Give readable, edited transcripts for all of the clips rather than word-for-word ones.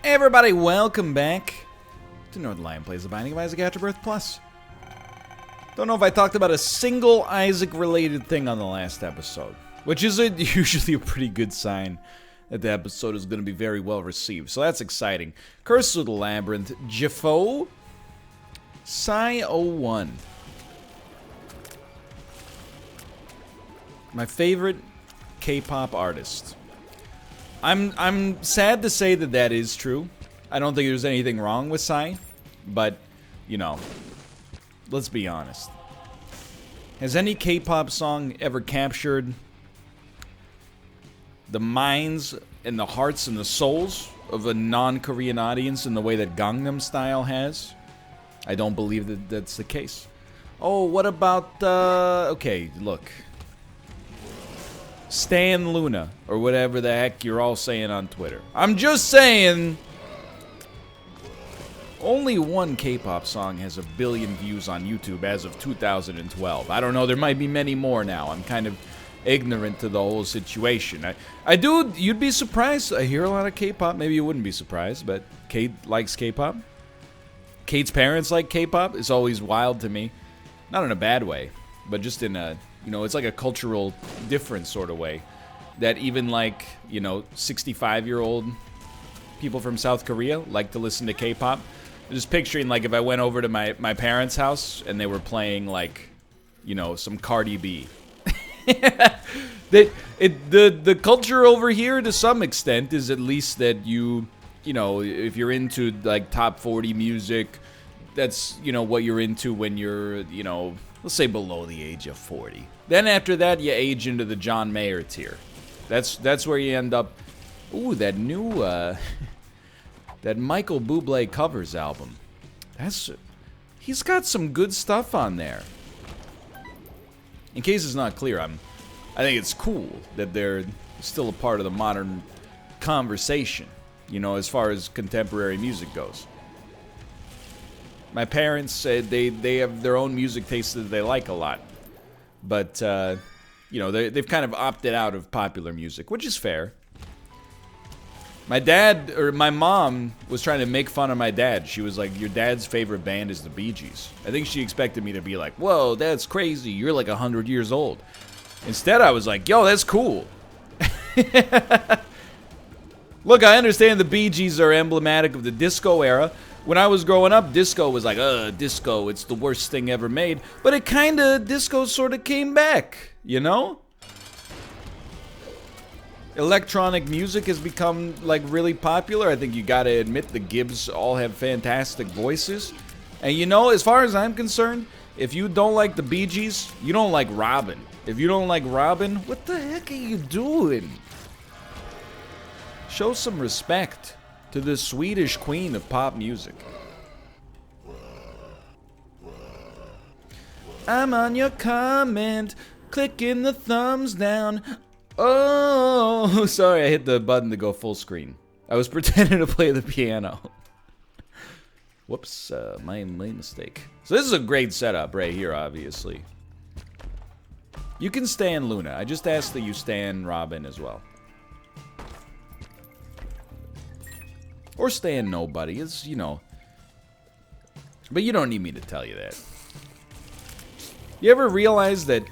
Hey everybody, welcome back to Northernlion Plays the Binding of Isaac Afterbirth Plus. Don't know if I talked about a single Isaac-related thing on the last episode, which is usually a pretty good sign that the episode is going to be very well received, so that's exciting. Curse of the Labyrinth, Jafo, Psy01. My favorite K-pop artist. I'm sad to say that that is true. I don't think there's anything wrong with Psy, but, you know, let's be honest. Has any K-pop song ever captured the minds and the hearts and the souls of a non-Korean audience in the way that Gangnam Style has? I don't believe that that's the case. Oh, what about, okay, look. Stan Luna, or whatever the heck you're all saying on Twitter. I'm just saying, only one K-pop song has 1 billion views on YouTube as of 2012. I don't know, there might be many more now. I'm kind of ignorant to the whole situation. You'd be surprised. I hear a lot of K-pop. Maybe you wouldn't be surprised, but Kate likes K-pop. Kate's parents like K-pop. It's always wild to me. Not in a bad way, but just in a, you know, it's like a cultural difference sort of way. That even like, you know, 65-year-old people from South Korea like to listen to K-pop. Just picturing like if I went over to my parents' house and they were playing like, you know, some Cardi B. The culture over here to some extent is at least that you know, if you're into like top 40 music, that's, you know, what you're into when you're, you know, let's say below the age of 40. Then after that, you age into the John Mayer tier. That's where you end up. Ooh, that new, that Michael Bublé covers album. He's got some good stuff on there. In case it's not clear, I think it's cool that they're still a part of the modern conversation, you know, as far as contemporary music goes. My parents said they have their own music taste that they like a lot. But, you know, they've kind of opted out of popular music, which is fair. My mom was trying to make fun of my dad. She was like, your dad's favorite band is the Bee Gees. I think she expected me to be like, whoa, that's crazy. You're like 100 years old. Instead, I was like, yo, that's cool. Look, I understand the Bee Gees are emblematic of the disco era. When I was growing up, disco was like, disco, it's the worst thing ever made. But it disco sort of came back, you know? Electronic music has become, like, really popular. I think you gotta admit the Gibbs all have fantastic voices. And you know, as far as I'm concerned, if you don't like the Bee Gees, you don't like Robin. If you don't like Robin, what the heck are you doing? Show some respect to the Swedish queen of pop music. I'm on your comment, clicking the thumbs down. Oh, sorry, I hit the button to go full screen. I was pretending to play the piano. Whoops, my mistake. So this is a great setup right here, obviously. You can stan Luna. I just asked that you stan Robin as well. Or stan nobody. It's, you know. But you don't need me to tell you that. You ever realize that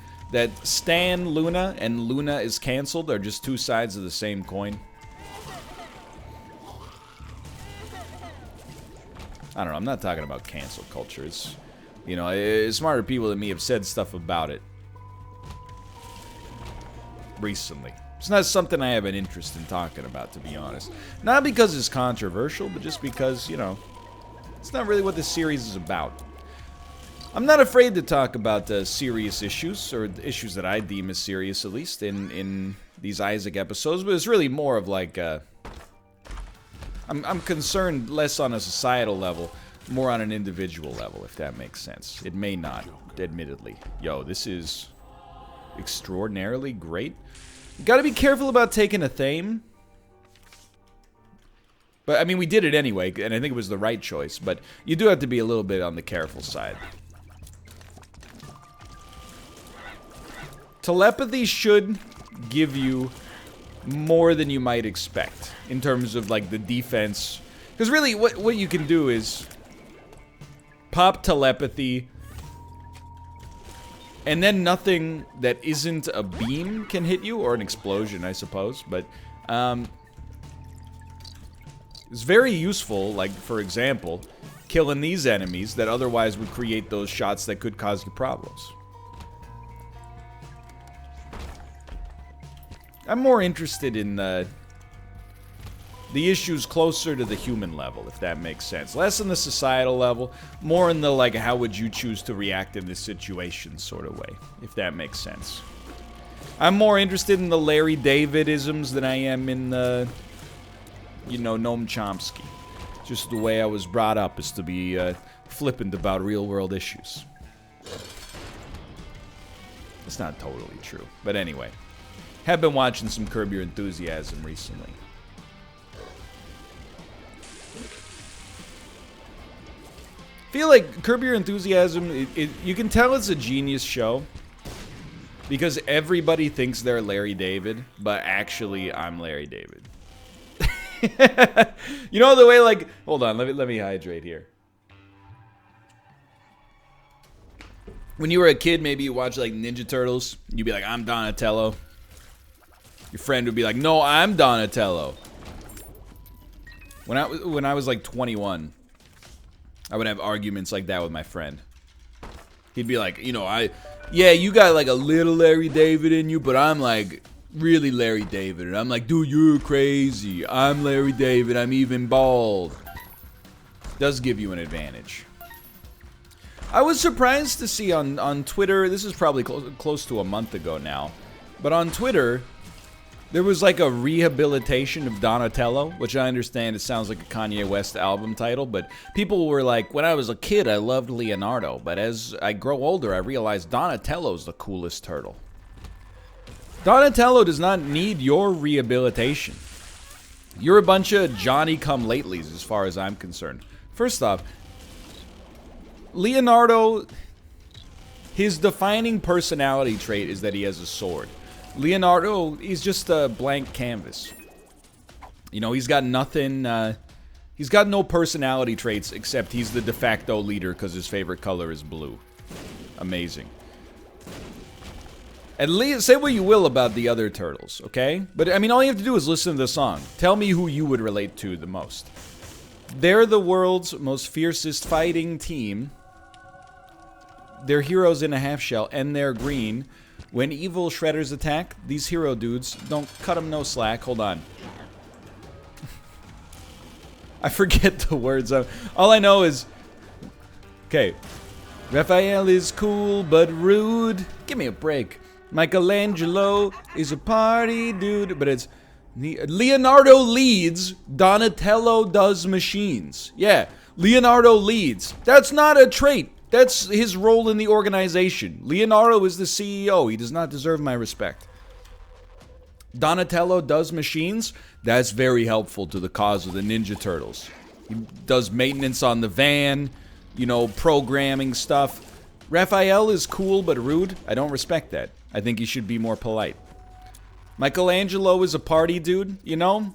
Stan Luna and Luna is canceled are just two sides of the same coin? I don't know. I'm not talking about cancel culture. It's, you know, smarter people than me have said stuff about it recently. It's not something I have an interest in talking about, to be honest. Not because it's controversial, but just because, you know, it's not really what this series is about. I'm not afraid to talk about serious issues, or issues that I deem as serious, at least, in these Isaac episodes, but it's really more of like, I'm concerned less on a societal level, more on an individual level, if that makes sense. It may not, admittedly. Yo, this is extraordinarily great. You gotta be careful about taking a theme. But, I mean, we did it anyway, and I think it was the right choice, but you do have to be a little bit on the careful side. Telepathy should give you more than you might expect in terms of like the defense Because really, what you can do is pop telepathy, and then nothing that isn't a beam can hit you, or an explosion, I suppose. But it's very useful, like, for example, killing these enemies that otherwise would create those shots that could cause you problems. I'm more interested in the issues closer to the human level, if that makes sense. Less in the societal level, more in the, like, how would you choose to react in this situation sort of way, if that makes sense. I'm more interested in the Larry David-isms than I am in the, you know, Noam Chomsky. Just the way I was brought up is to be flippant about real-world issues. It's not totally true, but anyway. Have been watching some Curb Your Enthusiasm recently. Feel like Curb Your Enthusiasm, you can tell it's a genius show because everybody thinks they're Larry David, but actually I'm Larry David. You know the way, like, hold on, let me hydrate here. When you were a kid, maybe you watched like Ninja Turtles, you'd be like, I'm Donatello. Your friend would be like, no, I'm Donatello. When I was like 21, I would have arguments like that with my friend. He'd be like, you know, yeah, you got like a little Larry David in you, but I'm like really Larry David. And I'm like, dude, you're crazy. I'm Larry David. I'm even bald. Does give you an advantage. I was surprised to see on Twitter, this is probably close to a month ago now, but on Twitter, there was like a rehabilitation of Donatello, which I understand it sounds like a Kanye West album title, but people were like, when I was a kid, I loved Leonardo, but as I grow older, I realized Donatello's the coolest turtle. Donatello does not need your rehabilitation. You're a bunch of Johnny-come-latelys as far as I'm concerned. First off, Leonardo, his defining personality trait is that he has a sword. Leonardo, he's just a blank canvas. You know, he's got nothing, he's got no personality traits except he's the de facto leader because his favorite color is blue. Amazing. And say what you will about the other turtles, okay? But, I mean, all you have to do is listen to the song. Tell me who you would relate to the most. They're the world's most fiercest fighting team. They're heroes in a half shell, and they're green. When evil shredders attack, these hero dudes don't cut them no slack. Hold on. I forget the words. All I know is... Okay. Raphael is cool but rude. Give me a break. Michelangelo is a party dude. But it's... Leonardo leads. Donatello does machines. Yeah. Leonardo leads. That's not a trait. That's his role in the organization. Leonardo is the CEO. He does not deserve my respect. Donatello does machines. That's very helpful to the cause of the Ninja Turtles. He does maintenance on the van, you know, programming stuff. Raphael is cool but rude. I don't respect that. I think he should be more polite. Michelangelo is a party dude, you know?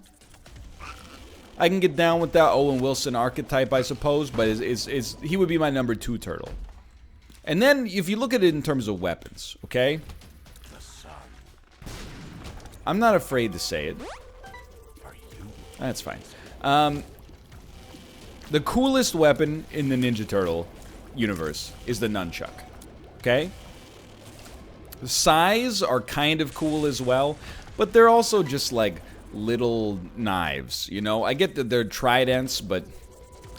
I can get down with that Owen Wilson archetype, I suppose, but he would be my number 2 turtle. And then, if you look at it in terms of weapons, okay? I'm not afraid to say it. That's fine. The coolest weapon in the Ninja Turtle universe is the nunchuck, okay? The size are kind of cool as well, but they're also just like little knives, you know? I get that they're tridents, but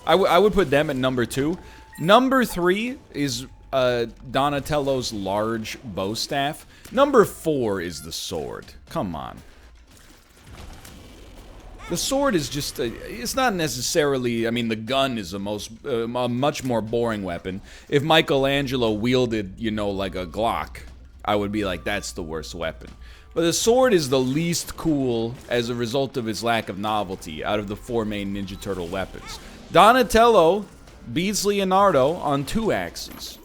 I would put them at number 2. Number 3 is Donatello's large bow staff. Number 4 is the sword. Come on. The sword is just it's not necessarily, I mean, the gun is a much more boring weapon. If Michelangelo wielded, you know, like a Glock, I would be like, that's the worst weapon. But the sword is the least cool as a result of its lack of novelty out of the 4 main Ninja Turtle weapons. Donatello beats Leonardo on 2 axes.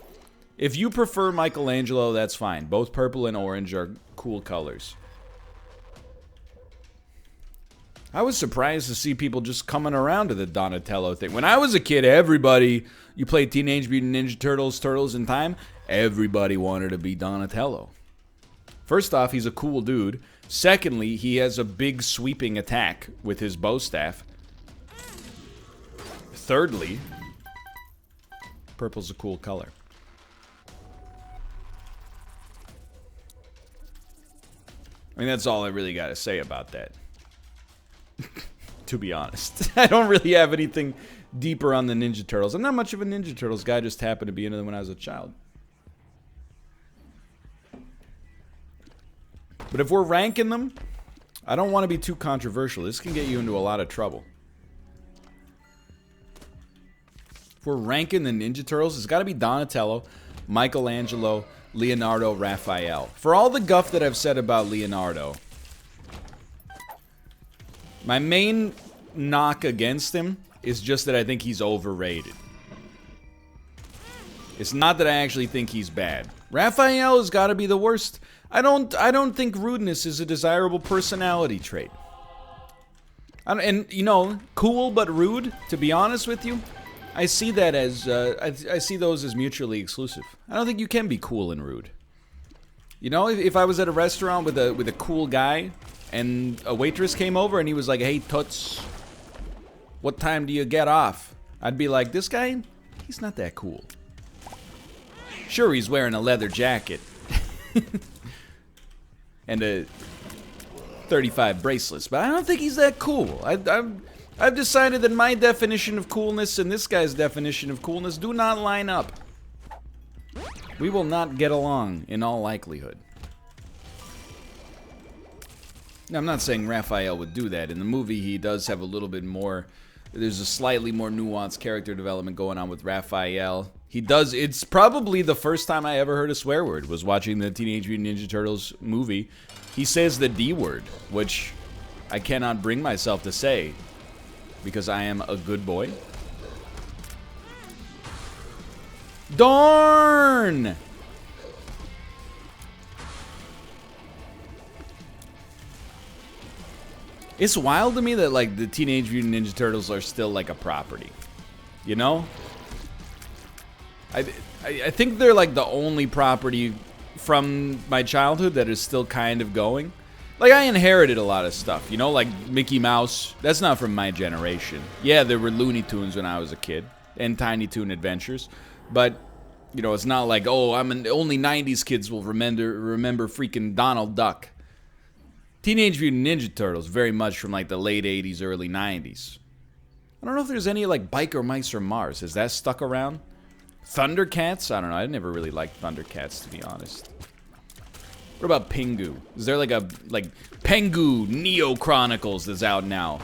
If you prefer Michelangelo, that's fine. Both purple and orange are cool colors. I was surprised to see people just coming around to the Donatello thing. When I was a kid, everybody, you played Teenage Mutant Ninja Turtles, Turtles in Time, everybody wanted to be Donatello. First off, he's a cool dude. Secondly, he has a big sweeping attack with his bow staff. Thirdly, purple's a cool color. I mean, that's all I really got to say about that. To be honest. I don't really have anything deeper on the Ninja Turtles. I'm not much of a Ninja Turtles guy, just happened to be into them when I was a child. But if we're ranking them, I don't want to be too controversial. This can get you into a lot of trouble. If we're ranking the Ninja Turtles, it's got to be Donatello, Michelangelo, Leonardo, Raphael. For all the guff that I've said about Leonardo, my main knock against him is just that I think he's overrated. It's not that I actually think he's bad. Raphael has got to be the worst. I don't think rudeness is a desirable personality trait. And you know, cool but rude, to be honest with you, I see that as I see those as mutually exclusive. I don't think you can be cool and rude. You know, if I was at a restaurant with a cool guy and a waitress came over and he was like, "Hey Toots, what time do you get off?" I'd be like, "This guy, he's not that cool." Sure, he's wearing a leather jacket and a 35 bracelets, but I don't think he's that cool. I've decided that my definition of coolness and this guy's definition of coolness do not line up. We will not get along in all likelihood. Now, I'm not saying Raphael would do that. In the movie, he does have a little bit more. There's a slightly more nuanced character development going on with Raphael. He does. It's probably the first time I ever heard a swear word was watching the Teenage Mutant Ninja Turtles movie. He says the D word, which I cannot bring myself to say because I am a good boy. Darn! It's wild to me that, like, the Teenage Mutant Ninja Turtles are still, like, a property. You know? I think they're, like, the only property from my childhood that is still kind of going. Like, I inherited a lot of stuff, you know? Like, Mickey Mouse. That's not from my generation. Yeah, there were Looney Tunes when I was a kid. And Tiny Toon Adventures. But, you know, it's not like, oh, only 90s kids will remember freaking Donald Duck. Teenage Mutant Ninja Turtles, very much from like the late 80s, early 90s. I don't know if there's any like Biker Mice from Mars. Has that stuck around? Thundercats? I don't know. I never really liked Thundercats, to be honest. What about Pingu? Is there like a Pengu Neo Chronicles that's out now?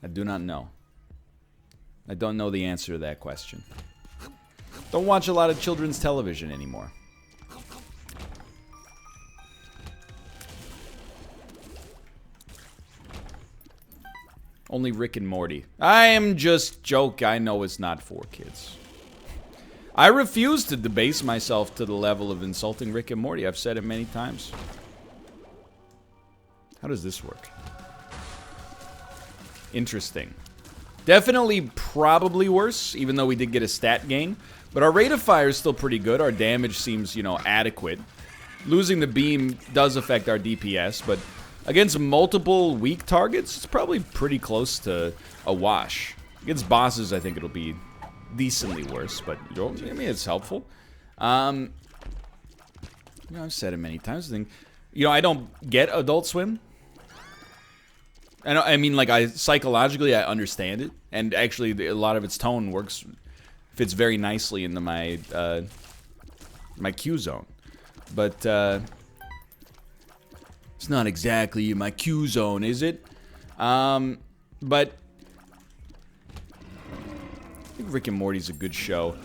I do not know. I don't know the answer to that question. Don't watch a lot of children's television anymore. Only Rick and Morty. I am just joking. I know it's not for kids. I refuse to debase myself to the level of insulting Rick and Morty. I've said it many times. How does this work? Interesting. Definitely probably worse, even though we did get a stat gain. But our rate of fire is still pretty good. Our damage seems, you know, adequate. Losing the beam does affect our DPS, but against multiple weak targets, it's probably pretty close to a wash. Against bosses, I think it'll be decently worse, but you know, I mean, it's helpful. You know, I've said it many times. I think, you know, I don't get Adult Swim. I mean, like, psychologically, I understand it, and actually, a lot of its tone fits very nicely into my my Q zone, but it's not exactly my Q zone, is it? But I think Rick and Morty's a good show.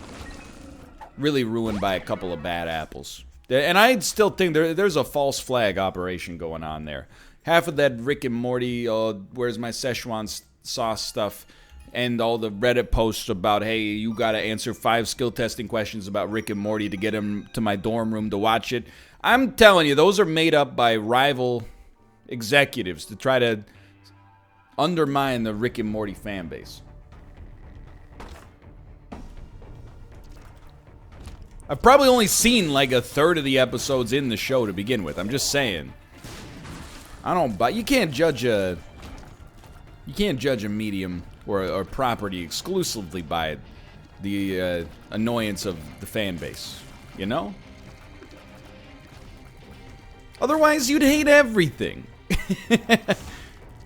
Really ruined by a couple of bad apples. And I still think there's a false flag operation going on there. Half of that Rick and Morty, where's my Szechuan sauce stuff, and all the Reddit posts about, hey, you gotta answer 5 skill testing questions about Rick and Morty to get him to my dorm room to watch it. I'm telling you, those are made up by rival executives to try to undermine the Rick and Morty fan base. I've probably only seen like a third of the episodes in the show to begin with. I'm just saying. I don't buy. You can't judge a medium or property exclusively by the annoyance of the fan base. You know? Otherwise, you'd hate everything.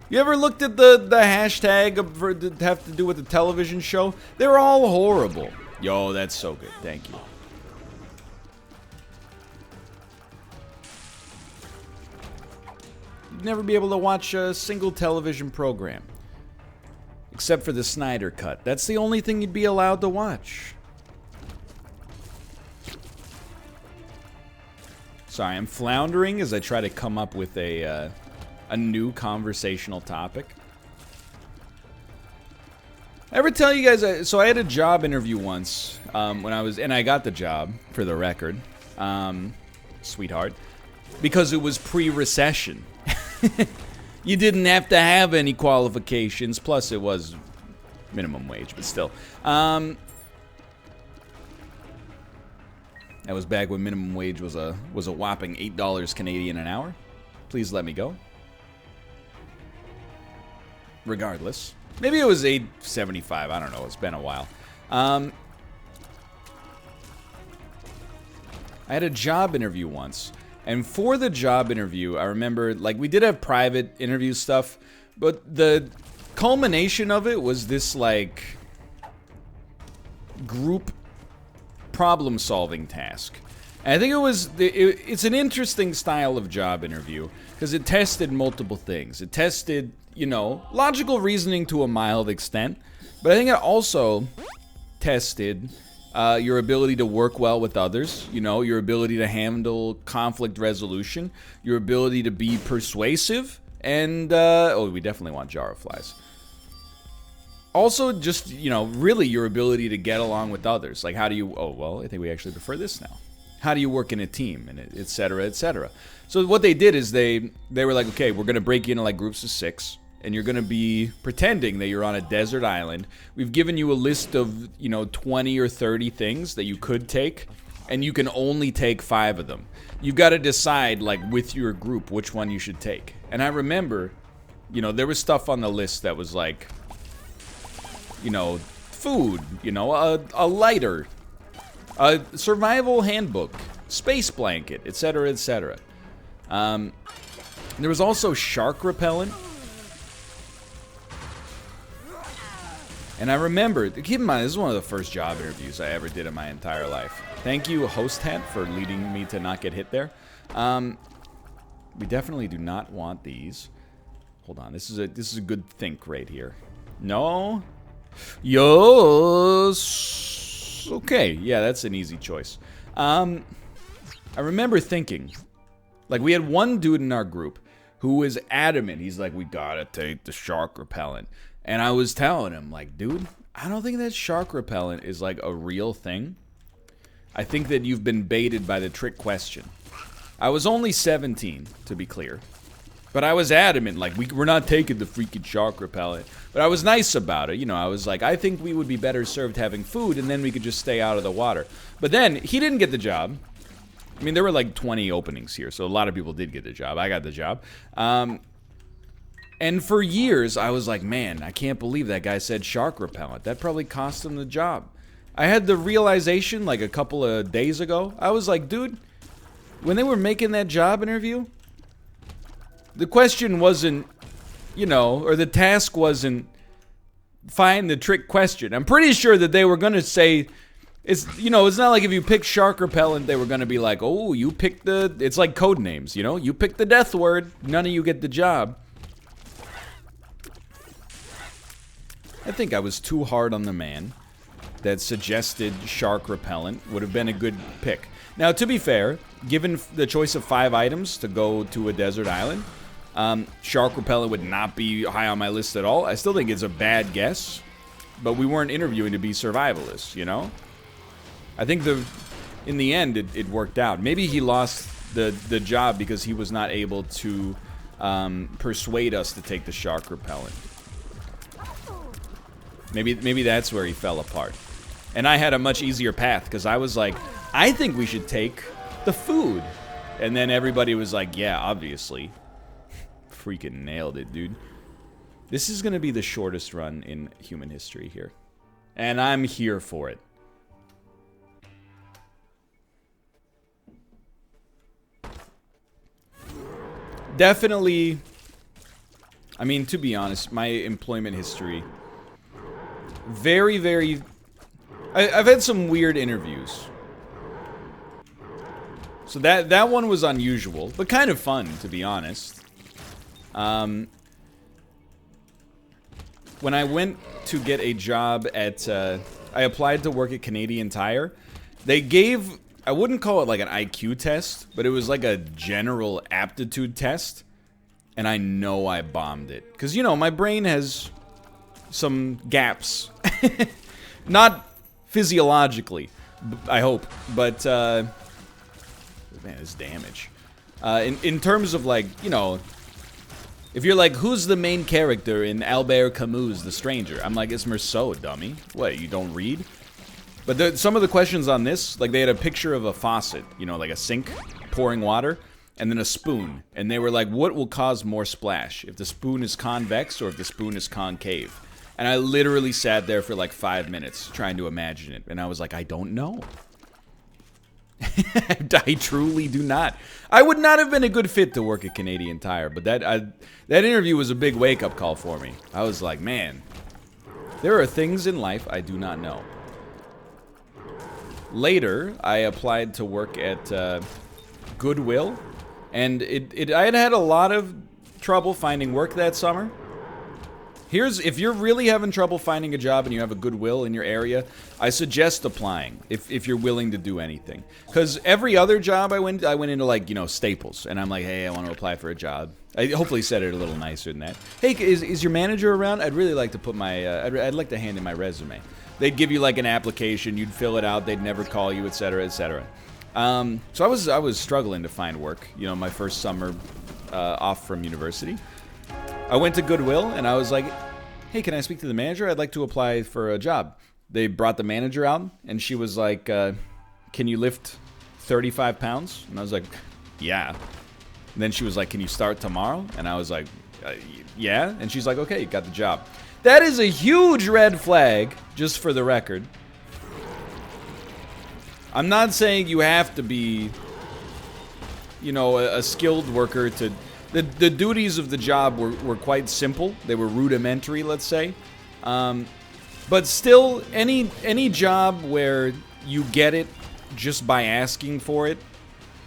You ever looked at the hashtag that have to do with the television show? They're all horrible. Yo, that's so good. Thank you. You'd never be able to watch a single television program. Except for the Snyder Cut. That's the only thing you'd be allowed to watch. Sorry, I'm floundering as I try to come up with a new conversational topic. I ever tell you guys, so I had a job interview once when I got the job, for the record, sweetheart, because it was pre-recession. You didn't have to have any qualifications, plus it was minimum wage, but still. That was back when minimum wage was a whopping $8 Canadian an hour. Please let me go. Regardless. Maybe it was $8.75, I don't know, it's been a while. I had a job interview once. And for the job interview, I remember, like, we did have private interview stuff, but the culmination of it was this, like, group problem-solving task. And I think it's an interesting style of job interview, because it tested multiple things. It tested, you know, logical reasoning to a mild extent, but I think it also tested your ability to work well with others, you know, your ability to handle conflict resolution, your ability to be persuasive, and, oh, we definitely want jar of flies. Also, just, you know, really your ability to get along with others. Like, how do you, oh, well, I think we actually prefer this now. How do you work in a team, and et cetera, et cetera. So what they did is they were like, okay, we're going to break you into, like, groups of 6. And you're going to be pretending that you're on a desert island. We've given you a list of, you know, 20 or 30 things that you could take, and you can only take 5 of them. You've got to decide, like, with your group, which one you should take. And I remember, you know, there was stuff on the list that was like, you know, food, you know, a lighter, a survival handbook, space blanket, etc., etc. There was also shark repellent. And I remember, keep in mind, this is one of the first job interviews I ever did in my entire life. Thank you, Host Hat, for leading me to not get hit there. We definitely do not want these. Hold on, this is a good think right here. No? Yes. Okay, yeah, that's an easy choice. I remember thinking, like, we had one dude in our group who was adamant. He's like, we gotta take the shark repellent. And I was telling him, like, dude, I don't think that shark repellent is, like, a real thing. I think that you've been baited by the trick question. I was only 17, to be clear. But I was adamant, like, we're not taking the freaking shark repellent. But I was nice about it. You know, I was like, I think we would be better served having food, and then we could just stay out of the water. But then, he didn't get the job. I mean, there were, like, 20 openings here, so a lot of people did get the job. I got the job. And for years, I was like, man, I can't believe that guy said shark repellent. That probably cost him the job. I had the realization, like, a couple of days ago. I was like, dude, when they were making that job interview, the question wasn't, you know, or the task wasn't find the trick question. I'm pretty sure that they were going to say, it's, you know, it's not like if you pick shark repellent, they were going to be like, oh, you picked the, it's like code names, you know? You picked the death word, none of you get the job. I think I was too hard on the man that suggested shark repellent would have been a good pick. Now, to be fair, given the choice of 5 items to go to a desert island, shark repellent would not be high on my list at all. I still think it's a bad guess. but we weren't interviewing to be survivalists, you know? I think in the end, it worked out. Maybe he lost the job because he was not able to persuade us to take the shark repellent. Maybe that's where he fell apart. And I had a much easier path because I was like, I think we should take the food. And then everybody was like, yeah, obviously. Freaking nailed it, dude. This is going to be the shortest run in human history here. And I'm here for it. Definitely, I mean, to be honest, my employment history, very, very, I've had some weird interviews. So that one was unusual, but kind of fun, to be honest. When I went to get a job at, I applied to work at Canadian Tire, they gave, I wouldn't call it like an IQ test, but it was like a general aptitude test. And I know I bombed it. Because, you know, my brain has some gaps. Not physiologically, I hope. But, man, it's damage. In terms of, like, you know, if you're like, who's the main character in Albert Camus' The Stranger? I'm like, it's Meursault, dummy. What, you don't read? But some of the questions on this, like, they had a picture of a faucet, you know, like a sink pouring water, and then a spoon. And they were like, what will cause more splash? If the spoon is convex or if the spoon is concave? And I literally sat there for like 5 minutes trying to imagine it. And I was like, I don't know. I truly do not. I would not have been a good fit to work at Canadian Tire, but that interview was a big wake-up call for me. I was like, man, there are things in life I do not know. Later, I applied to work at Goodwill, and I had a lot of trouble finding work that summer. If you're really having trouble finding a job and you have a Goodwill in your area, I suggest applying if you're willing to do anything. Because every other job I went into, like, you know, Staples, and I'm like, hey, I want to apply for a job. I hopefully said it a little nicer than that. Hey, is your manager around? I'd really like to put my, I'd like to hand in my resume. They'd give you like an application, you'd fill it out, they'd never call you, etc., etc. So I was struggling to find work, you know, my first summer off from university. I went to Goodwill and I was like, hey, can I speak to the manager? I'd like to apply for a job. They brought the manager out and she was like, can you lift 35 pounds? And I was like, yeah. And then she was like, can you start tomorrow? And I was like, yeah. And she's like, okay, you got the job. That is a huge red flag, just for the record. I'm not saying you have to be, you know, a skilled worker to... The duties of the job were quite simple. They were rudimentary, let's say. But still, any job where you get it just by asking for it,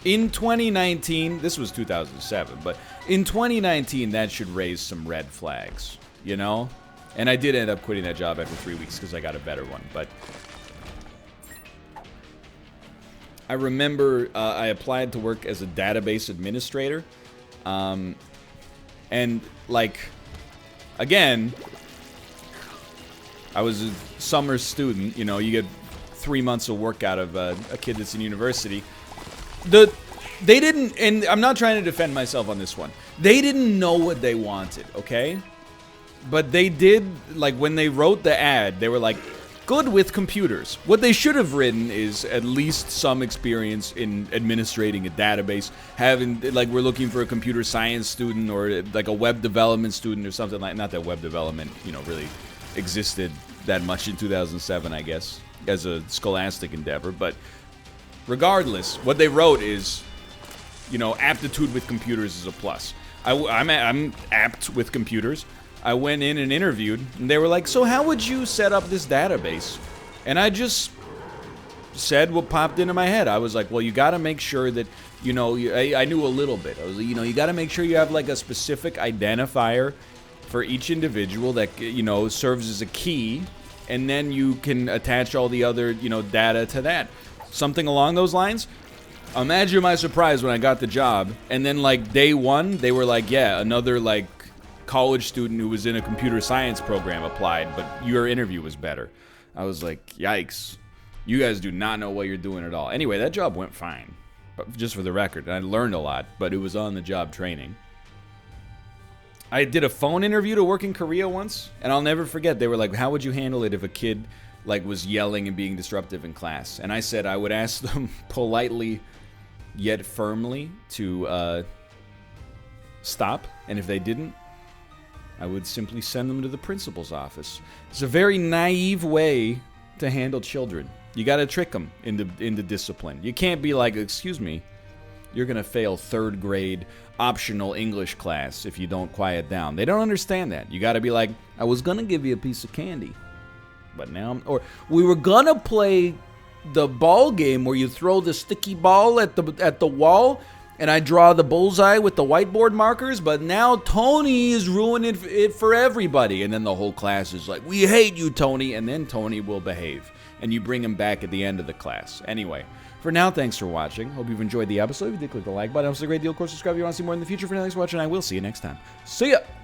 in 2019, this was 2007, but in 2019, that should raise some red flags, you know? And I did end up quitting that job after 3 weeks because I got a better one. But I remember I applied to work as a database administrator. And, like, again, I was a summer student. You know, you get 3 months of work out of a kid that's in university. They didn't, and I'm not trying to defend myself on this one. They didn't know what they wanted, okay? But they did, like, when they wrote the ad, they were like, good with computers. What they should have written is at least some experience in administrating a database, having, like, we're looking for a computer science student or, like, a web development student or something like, not that web development, you know, really existed that much in 2007, I guess, as a scholastic endeavor. But regardless, what they wrote is, you know, aptitude with computers is a plus. I'm apt with computers. I went in and interviewed, and they were like, so how would you set up this database? And I just said what popped into my head. I was like, well, you got to make sure that, you know, I knew a little bit. I was like, you know, you got to make sure you have, like, a specific identifier for each individual that, you know, serves as a key, and then you can attach all the other, you know, data to that. Something along those lines. Imagine my surprise when I got the job, and then, like, day one, they were like, yeah, another, like, college student who was in a computer science program applied, but your interview was better. I was like, yikes. You guys do not know what you're doing at all. Anyway, that job went fine. But just for the record, I learned a lot, but it was on-the-job training. I did a phone interview to work in Korea once, and I'll never forget. They were like, how would you handle it if a kid like was yelling and being disruptive in class? And I said I would ask them politely yet firmly to stop, and if they didn't, I would simply send them to the principal's office. It's a very naive way to handle children. You got to trick them into discipline. You can't be like, excuse me, you're going to fail 3rd grade optional English class if you don't quiet down. They don't understand that. You got to be like, I was going to give you a piece of candy, but now or we were going to play the ball game where you throw the sticky ball at the wall and I draw the bullseye with the whiteboard markers, but now Tony is ruining it for everybody. And then the whole class is like, we hate you, Tony. And then Tony will behave. And you bring him back at the end of the class. Anyway, for now, thanks for watching. Hope you've enjoyed the episode. If you did, click the like button. It was a great deal. Of course, subscribe if you want to see more in the future. For now, thanks for watching. I will see you next time. See ya!